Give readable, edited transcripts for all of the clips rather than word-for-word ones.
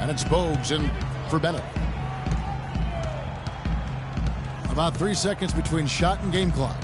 And it's Bogues in for Bennett. About 3 seconds between shot and game clock.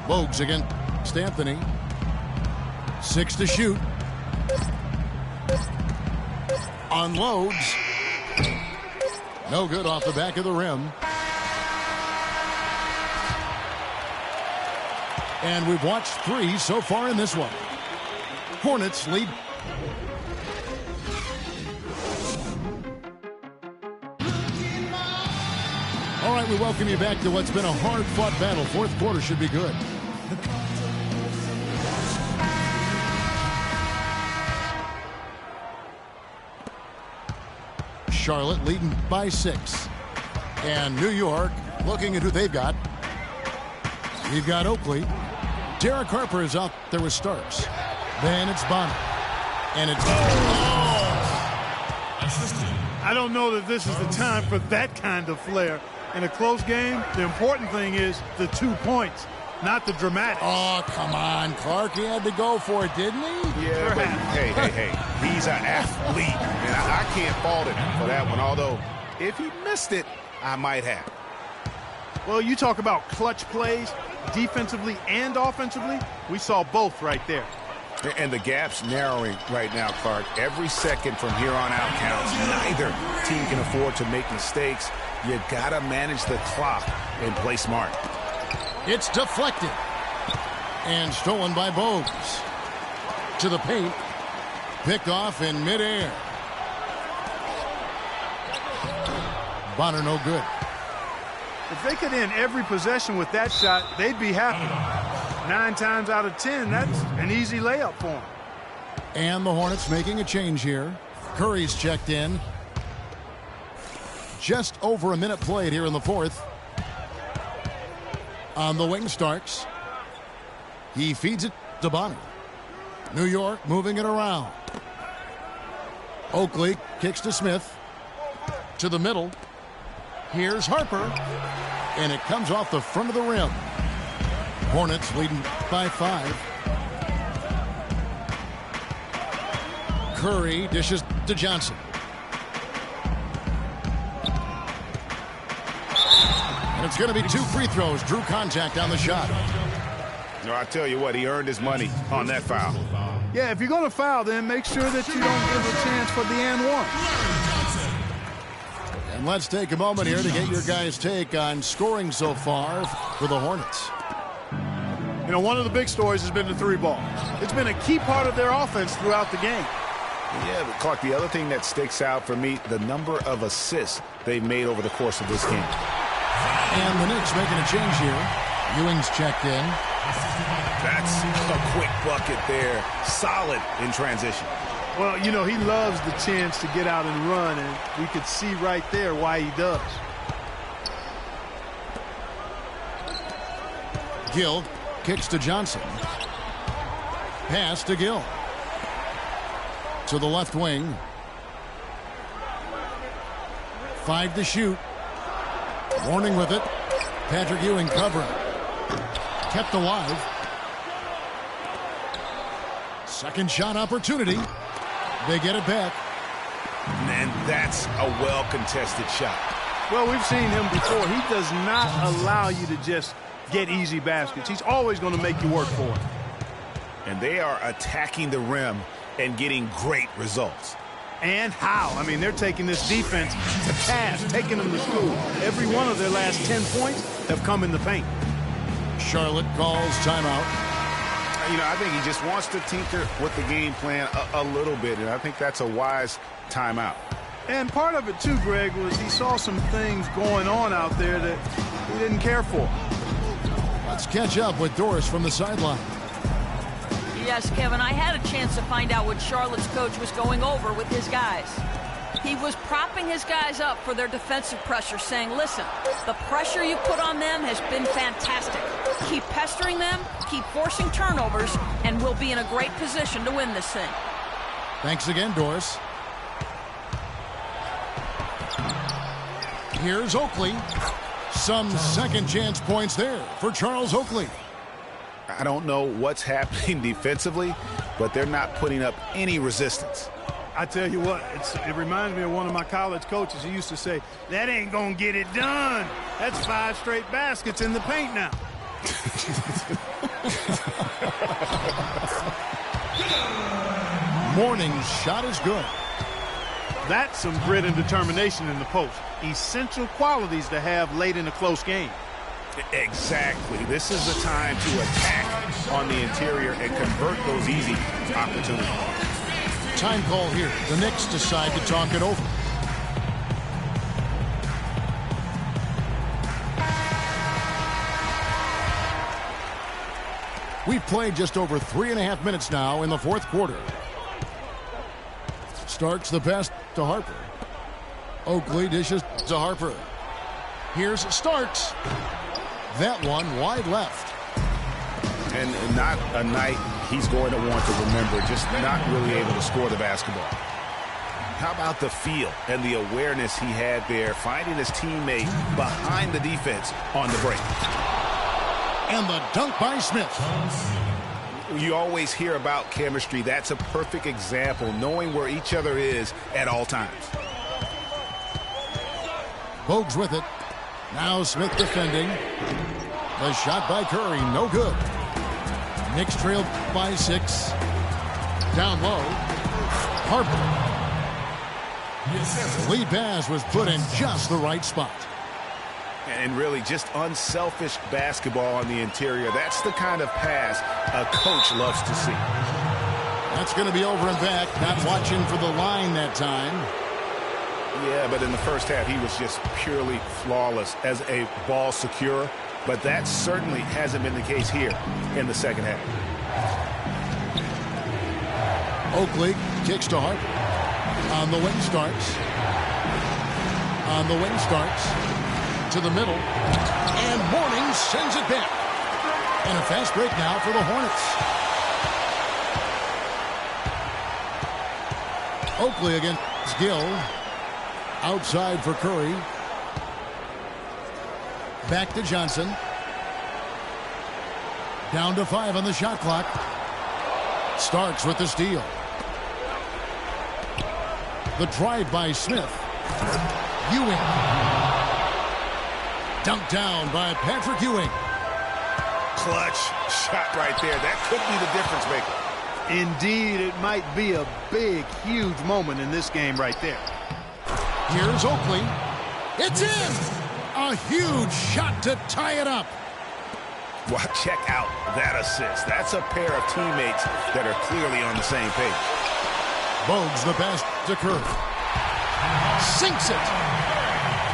Bogues against Anthony. 6 to shoot. Unloads. No good off the back of the rim. And we've watched 3 so far in this one. Hornets lead. All right, we welcome you back to what's been a hard-fought battle. Fourth quarter should be good. Charlotte leading by 6. And New York looking at who they've got. You've got Oakley. Derek Harper is out there with Starks. Then it's Bonner. And it's... I don't know that this is the time for that kind of flair. In a close game, the important thing is the 2 points, not the dramatics. Oh, come on, Clark. He had to go for it, didn't he? Yeah, but hey. He's an athlete, and I can't fault him for that one. Although, if he missed it, I might have. Well, you talk about clutch plays, defensively and offensively. We saw both right there. And the gap's narrowing right now, Clark. Every second from here on out counts. Neither team can afford to make mistakes. You gotta manage the clock and play smart. It's deflected. And stolen by Bogues. To the paint. Picked off in midair. Bonner no good. If they could end every possession with that shot, they'd be happy. 9 times out of 10, that's an easy layup for them. And the Hornets making a change here. Curry's checked in. Just over a minute played here in the fourth. On the wing, Starks. He feeds it to Bonner. New York moving it around. Oakley kicks to Smith. To the middle. Here's Harper. And it comes off the front of the rim. Hornets leading by 5. Curry dishes to Johnson. And it's going to be 2 free throws. Drew contact on the shot. No, I tell you what, he earned his money on that foul. Yeah, if you're going to foul, then make sure that you don't give a chance for the and one. And let's take a moment here to get your guys' take on scoring so far for the Hornets. You know, one of the big stories has been the 3-ball. It's been a key part of their offense throughout the game. Yeah, but Clark, the other thing that sticks out for me, the number of assists they've made over the course of this game. And the Knicks making a change here. Ewing's checked in. That's a quick bucket there. Solid in transition. Well, you know, he loves the chance to get out and run, and we could see right there why he does. Gill kicks to Johnson. Pass to Gill. To the left wing. 5 to shoot. Warning with it. Patrick Ewing covering. Kept alive. Second shot opportunity. They get it back. And that's a well-contested shot. Well, we've seen him before. He does not allow you to just get easy baskets. He's always going to make you work for it. And they are attacking the rim and getting great results. And how? I mean, they're taking this defense to task, taking them to school. Every one of their last 10 points have come in the paint. Charlotte calls timeout. You know, I think he just wants to tinker with the game plan a little bit, and I think that's a wise timeout. And part of it, too, Greg, was he saw some things going on out there that he didn't care for. Let's catch up with Doris from the sideline. Yes, Kevin, I had a chance to find out what Charlotte's coach was going over with his guys. He was propping his guys up for their defensive pressure, saying, listen, the pressure you put on them has been fantastic. Keep pestering them, keep forcing turnovers, and we'll be in a great position to win this thing. Thanks again, Doris. Here's Oakley. Some second chance points there for Charles Oakley. I don't know what's happening defensively, but they're not putting up any resistance. I tell you what, it reminds me of one of my college coaches. He used to say, that ain't gonna get it done. That's 5 straight baskets in the paint now. Morning's shot is good. That's some grit and determination in the post. Essential qualities to have late in a close game. Exactly. This is the time to attack on the interior and convert those easy opportunities. Time call here. The Knicks decide to talk it over. We've played just over 3.5 minutes now in the fourth quarter. Starks the pass to Harper. Oakley dishes to Harper. Here's Starks. That one wide left. And not a night he's going to want to remember, just not really able to score the basketball. How about the feel and the awareness he had there, finding his teammate behind the defense on the break. And the dunk by Smith. You always hear about chemistry. That's a perfect example, knowing where each other is at all times. Bogues with it. Now Smith defending. The shot by Curry, no good. Knicks trailed by 6. Down low. Harper. The lead pass was put in just the right spot. And really just unselfish basketball on the interior. That's the kind of pass a coach loves to see. That's going to be over and back. Not watching for the line that time. Yeah, but in the first half, he was just purely flawless as a ball securer. But that certainly hasn't been the case here in the second half. Oakley kicks to Harper. On the wing starts. On the wing starts. To the middle. And Mourning sends it back. And a fast break now for the Hornets. Oakley against Gill. Outside for Curry. Back to Johnson. Down to 5 on the shot clock. Starks with the steal. The drive by Smith. Ewing. Dunked down by Patrick Ewing. Clutch shot right there. That could be the difference maker. Indeed, it might be a big, huge moment in this game right there. Here's Oakley. It's in! A huge shot to tie it up. Well, check out that assist. That's a pair of teammates that are clearly on the same page. Bogues the pass to Curry. Sinks it.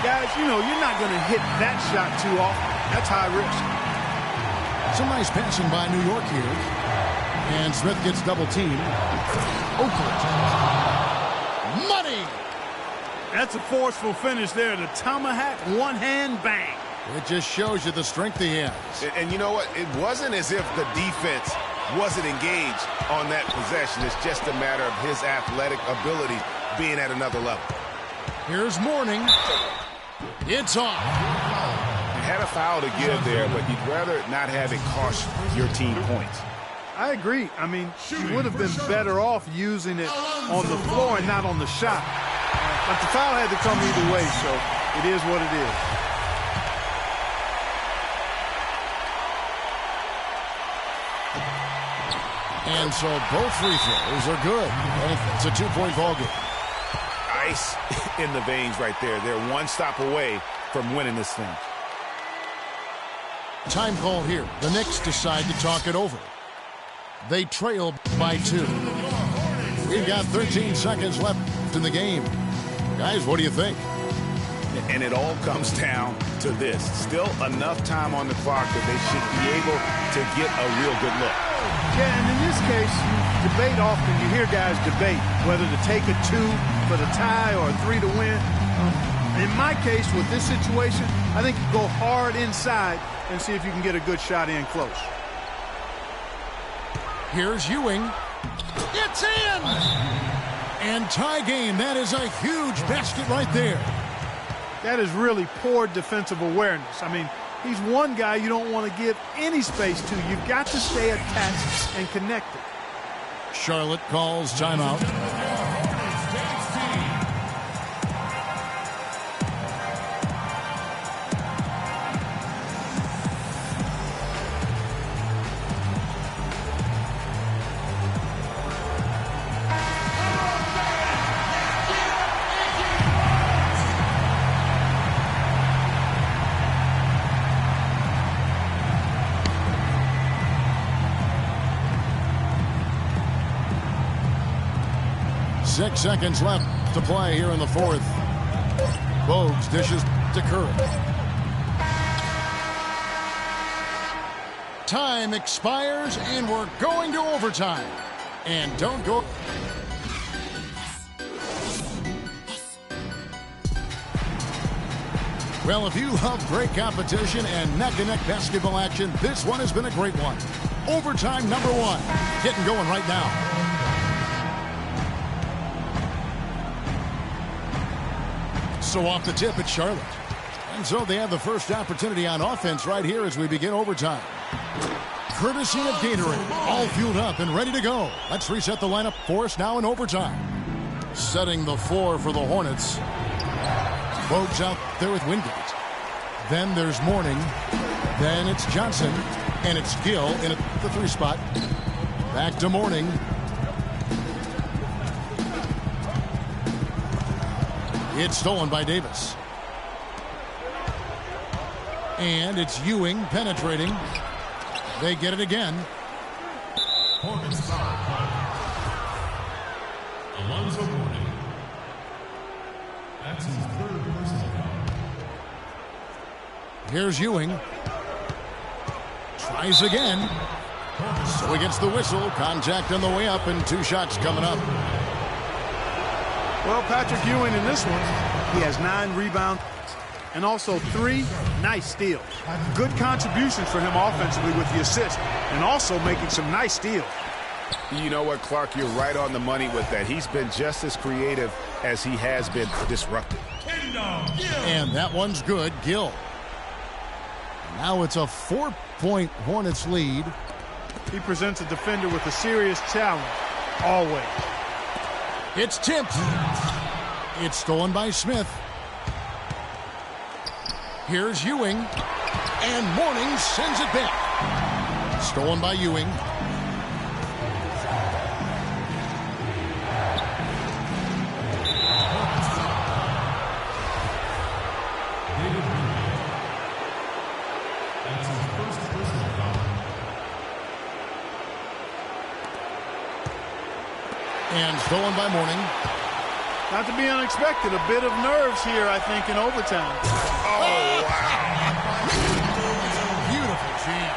Guys, you know, you're not going to hit that shot too often. That's high risk. Some nice passing by New York here. And Smith gets double teamed. Oakley. Money! That's a forceful finish there. The tomahawk, one hand, bang. It just shows you the strength he has. And you know what? It wasn't as if the defense wasn't engaged on that possession. It's just a matter of his athletic ability being at another level. Here's Mourning. It's off. You had a foul to give there, but you'd rather not have it cost your team points. I agree. I mean, you would have been better off using it on the floor and not on the shot. But the foul had to come either way, so it is what it is. And so both free throws are good. And it's a 2-point ball game. Ice in the veins right there. They're one stop away from winning this thing. Time call here. The Knicks decide to talk it over. They trail by 2. We've got 13 seconds left in the game. Guys, what do you think? And it all comes down to this. Still enough time on the clock that they should be able to get a real good look. Yeah, and in this case, you debate often. You hear guys debate whether to take a 2 for the tie or a 3 to win. In my case, with this situation, I think you go hard inside and see if you can get a good shot in close. Here's Ewing. It's in! And tie game. That is a huge basket right there. That is really poor defensive awareness. I mean, he's one guy you don't want to give any space to. You've got to stay attached and connected. Charlotte calls timeout. 6 seconds left to play here in the fourth. Bogues dishes to Curry. Time expires, and we're going to overtime. And don't go... Well, if you love great competition and neck-to-neck basketball action, this one has been a great one. Overtime number 1. Getting going right now. So off the tip, it's Charlotte. And so they have the first opportunity on offense right here as we begin overtime. Courtesy of Gatorade, all fueled up and ready to go. Let's reset the lineup for us now in overtime. Setting the floor for the Hornets. Bogues out there with Wingate. Then there's Mourning. Then it's Johnson. And it's Gill in at the 3 spot. Back to Mourning. It's stolen by Davis. And it's Ewing penetrating. They get it again. Hornets foul. Alonzo Mourning. That's his 3rd personal foul. Here's Ewing. Tries again. So he gets the whistle. Contact on the way up and 2 shots coming up. Well, Patrick Ewing in this one, he has 9 rebounds and also 3 nice steals. Good contributions for him offensively with the assist and also making some nice steals. You know what, Clark? You're right on the money with that. He's been just as creative as he has been disruptive. And that one's good. Gill. Now it's a 4-point Hornets lead. He presents a defender with a serious challenge, always. It's tipped. It's stolen by Smith. Here's Ewing. And Mourning sends it back. Stolen by Ewing. That's his 1st personal foul. And stolen by Mourning. Not to be unexpected, a bit of nerves here, I think, in overtime. Oh, wow. Beautiful jam.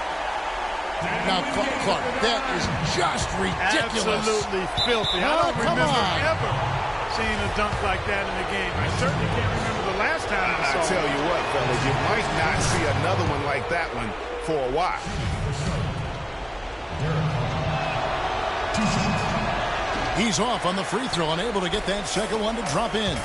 Now, Clark, that is just ridiculous. Absolutely filthy. I don't remember ever seeing a dunk like that in the game. I certainly can't remember the last time I saw it. I tell you what, fellas, you might not see another one like that one for a while. He's off on the free throw, unable to get that second one to drop in.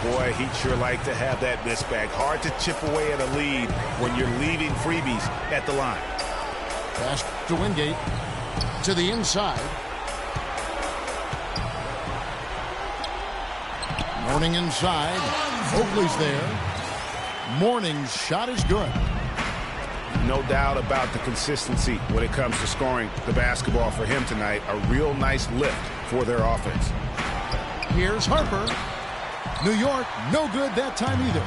Boy, he'd sure like to have that miss back. Hard to chip away at a lead when you're leaving freebies at the line. Pass to Wingate. To the inside. Mourning inside. Oakley's there. Mourning's shot is good. No doubt about the consistency when it comes to scoring the basketball for him tonight. A real nice lift for their offense. Here's Harper. New York, no good that time either.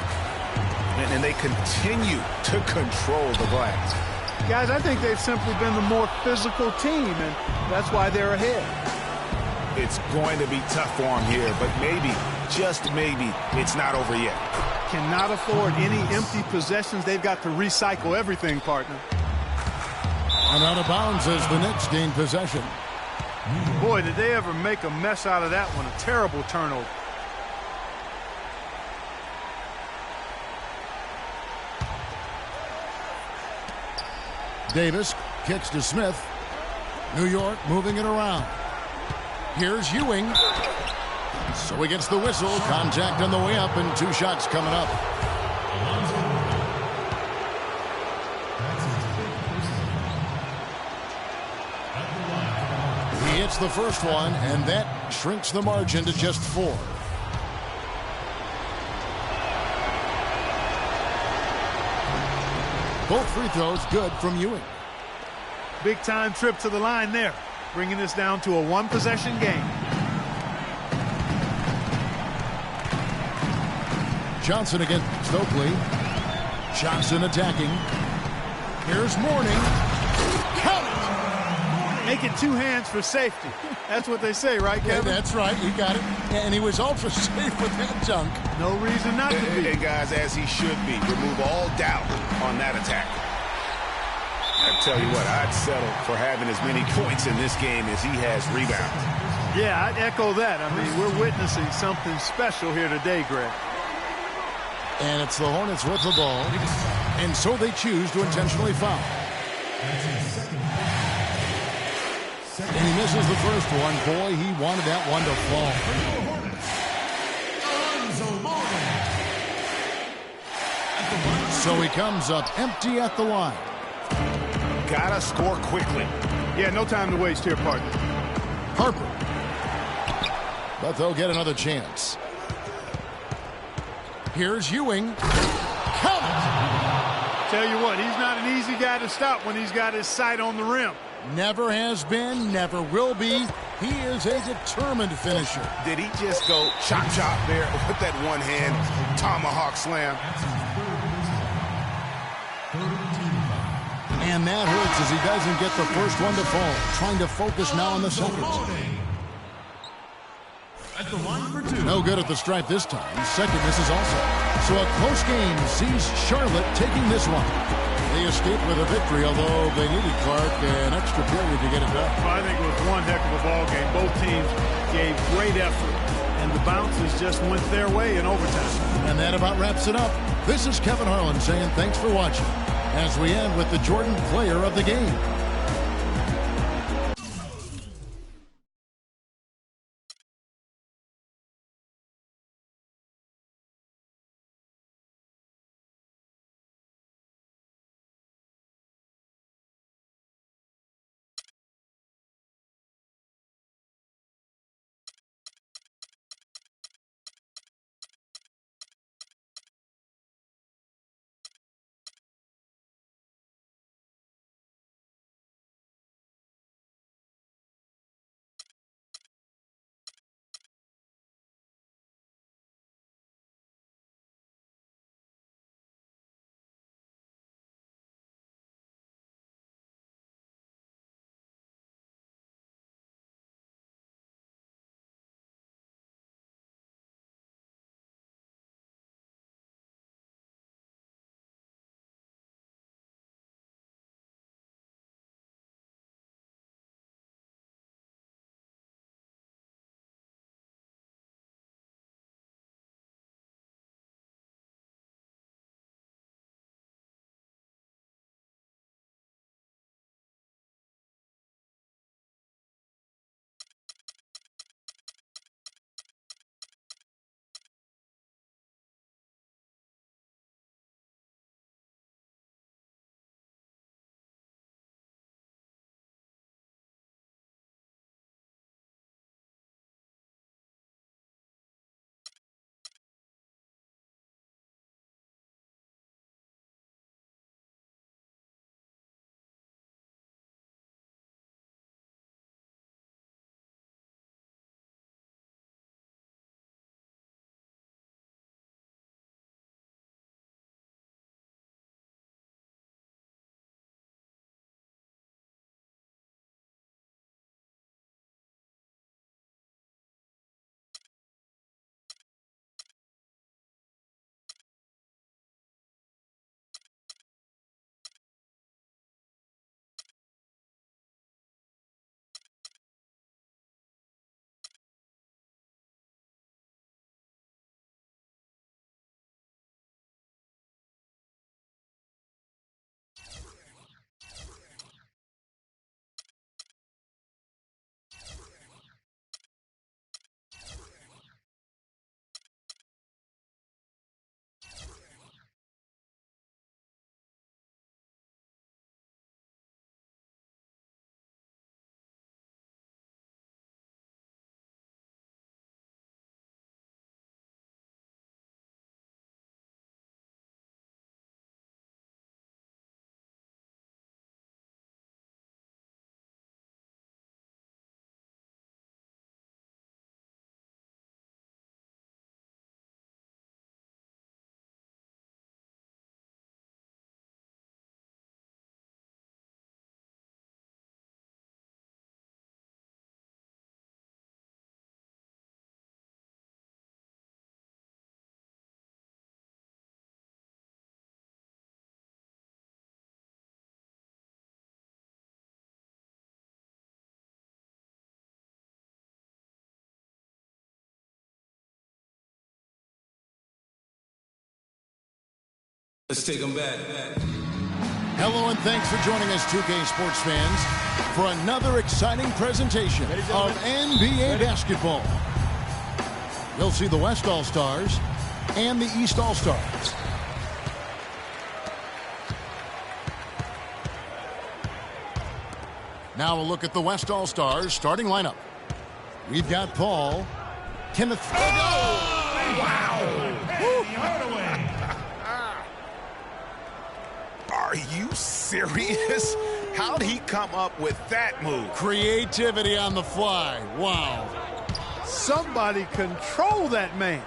And they continue to control the glass. Guys, I think they've simply been the more physical team, and that's why they're ahead. It's going to be tough for them here, but maybe, just maybe, it's not over yet. Cannot afford any empty possessions. They've got to recycle everything, partner. And out of bounds as the Knicks gain possession. Boy, did they ever make a mess out of that one. A terrible turnover. Davis kicks to Smith. New York moving it around. Here's Ewing. So he gets the whistle. Contact on the way up and 2 shots coming up. He hits the first one, and that shrinks the margin to just 4. Both free throws good from Ewing. Big time trip to the line there, bringing this down to a 1-possession game. Johnson against Oakley. Johnson attacking. Here's Mourning. Count it! Making 2 hands for safety. That's what they say, right, Yeah, Kevin? that's right. You got it. And he was ultra safe with that dunk. No reason not to be. And guys, as he should be, remove all doubt on that attack. I tell you what, I'd settle for having as many points in this game as he has rebounds. Yeah, I'd echo that. I mean, we're witnessing something special here today, Greg. And it's the Hornets with the ball. And so they choose to intentionally foul. And he misses the first one. Boy, he wanted that one to fall. So he comes up empty at the line. Gotta score quickly. Yeah, no time to waste here, partner. Harper. But they'll get another chance. Here's Ewing. Count it! Tell you what, he's not an easy guy to stop when he's got his sight on the rim. Never has been, never will be. He is a determined finisher. Did he just go chop there with that one-hand tomahawk slam? And that hurts as he doesn't get the first one to fall. Trying to focus now on the second. At the line for 2. No good at the stripe this time. Second misses also. So a close game sees Charlotte taking this one. They escaped with a victory, although they needed Clark an extra period to get it done. Well, I think it was one heck of a ball game. Both teams gave great effort, and the bounces just went their way in overtime. And that about wraps it up. This is Kevin Harlan saying thanks for watching as we end with the Jordan Player of the Game. Let's take them back. Hello and thanks for joining us, 2K Sports fans, for another exciting presentation of NBA basketball. You'll see the West All-Stars and the East All-Stars. Now a look at the West All-Stars starting lineup. We've got Paul, Kenneth. Oh, wow! Are you serious? How'd he come up with that move? Creativity on the fly. Wow. Somebody control that man.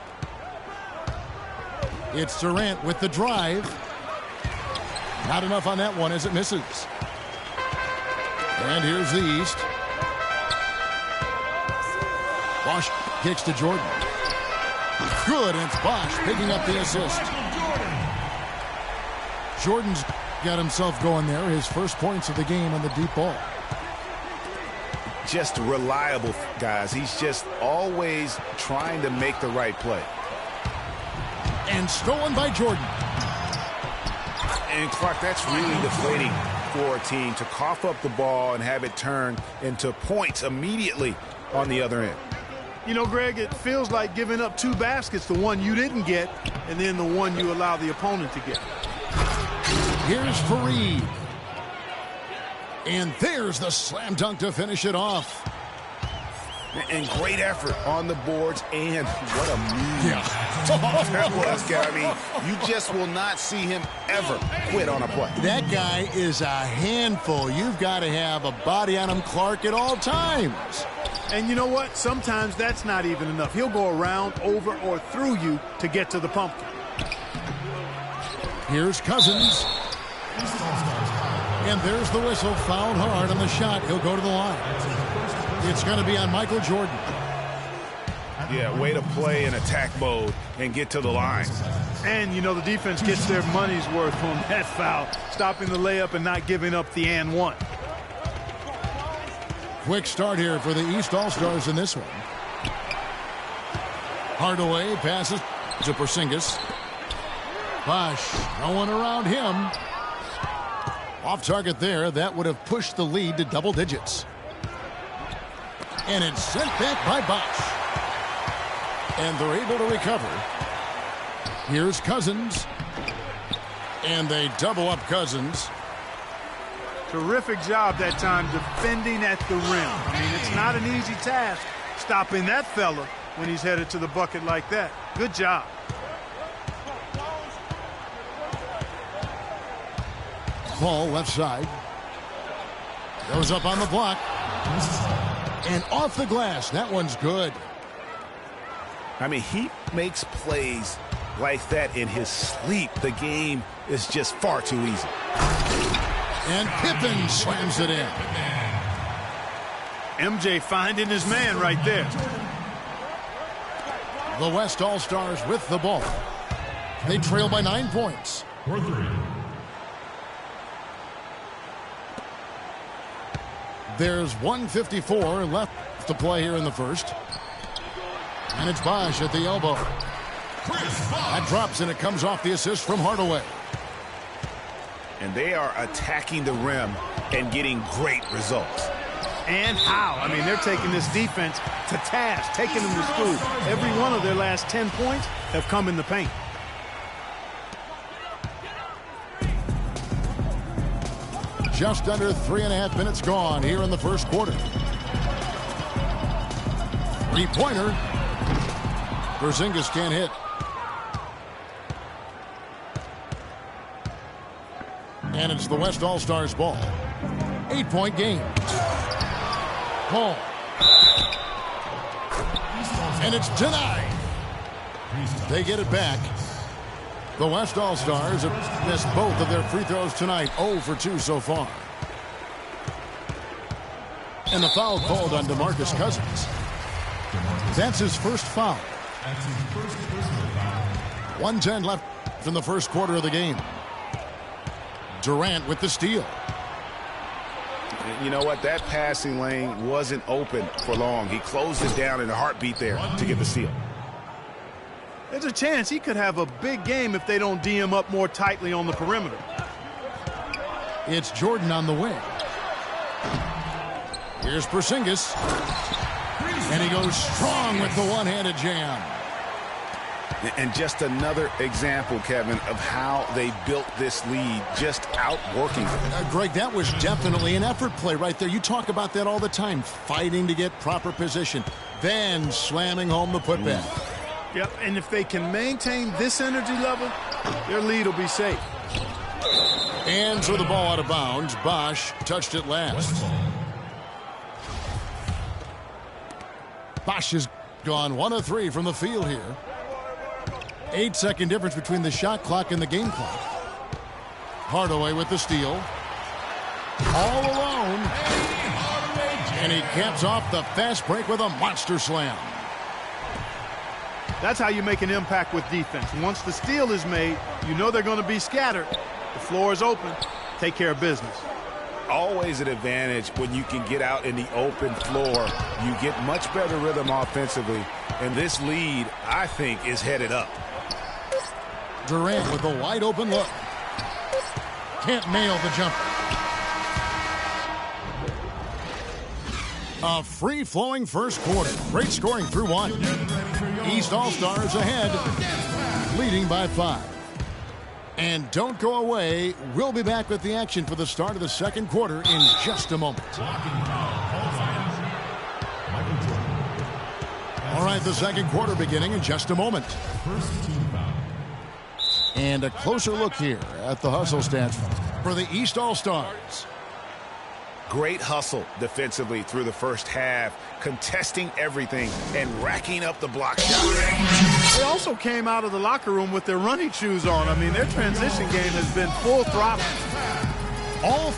It's Durant with the drive. Not enough on that one as it misses. And here's the East. Bosch kicks to Jordan. Good, and it's Bosch picking up the assist. Jordan's got himself going there. His first points of the game on the deep ball. Just reliable, guys. He's just always trying to make the right play. And stolen by Jordan. And Clark, that's really deflating for a team to cough up the ball and have it turn into points immediately on the other end. You know, Greg, it feels like giving up two baskets, the one you didn't get, and then the one you allow the opponent to get. Here's Fareed. And there's the slam dunk to finish it off. And great effort on the boards, and what a move. That was, I mean, you just will not see him ever quit on a play. That guy is a handful. You've got to have a body on him, Clark, at all times. And you know what? Sometimes that's not even enough. He'll go around, over, or through you to get to the pumpkin. Here's Cousins. And there's the whistle. Fouled hard on the shot. He'll go to the line. It's going to be on Michael Jordan. Yeah, way to play in attack mode and get to the line. And, you know, the defense gets their money's worth on that foul, stopping the layup and not giving up the and one. Quick start here for the East All-Stars in this one. Hardaway passes to Porzingis. Bosch, no one around him. Off target there. That would have pushed the lead to double digits. And it's sent back by Bosch. And they're able to recover. Here's Cousins. And they double up Cousins. Terrific job that time defending at the rim. I mean, it's not an easy task stopping that fella when he's headed to the bucket like that. Good job. Paul left side. Goes up on the block. And off the glass. That one's good. I mean, he makes plays like that in his sleep. The game is just far too easy. And Pippen slams it in. MJ finding his man right there. The West All-Stars with the ball. They trail by 9 points. For three. There's 1:54 left to play here in the first. And it's Bosch at the elbow. That drops and it comes off the assist from Hardaway. And they are attacking the rim and getting great results. And how? I mean, they're taking this defense to task, taking them to school. Every one of their last 10 points have come in the paint. Just under 3.5 minutes gone here in the first quarter. Three-pointer. Porzingis can't hit. And it's the West All-Stars ball. 8-point game. Paul. And it's denied. They get it back. The West All-Stars have missed both of their free throws tonight. 0 for 2 so far. And the foul called on DeMarcus Cousins. That's his first foul. 1:10 left in the first quarter of the game. Durant with the steal. You know what? That passing lane wasn't open for long. He closed it down in a heartbeat there to get the steal. There's a chance he could have a big game if they don't D him up more tightly on the perimeter. It's Jordan on the wing. Here's Porzingis. And he goes strong with the one-handed jam. And just another example, Kevin, of how they built this lead, just outworking them. Greg, that was definitely an effort play right there. You talk about that all the time, fighting to get proper position, then slamming home the putback. Yep, and if they can maintain this energy level, their lead will be safe. And threw the ball out of bounds. Bosch touched it last. Bosch has gone 1 of 3 from the field here. 8-second difference between the shot clock and the game clock. Hardaway with the steal. All alone. And he caps off the fast break with a monster slam. That's how you make an impact with defense. Once the steal is made, you know they're going to be scattered. The floor is open. Take care of business. Always an advantage when you can get out in the open floor. You get much better rhythm offensively. And this lead, I think, is headed up. Durant with a wide open look. Can't nail the jumper. A free-flowing first quarter. Great scoring through 1. East All-Stars ahead, leading by 5. And don't go away. We'll be back with the action for the start of the second quarter in just a moment. All right, the second quarter beginning in just a moment. And a closer look here at the hustle stats for the East All-Stars. Great hustle defensively through the first half, contesting everything and racking up the block shots. They also came out of the locker room with their running shoes on. I mean, their transition game has been full throttle. All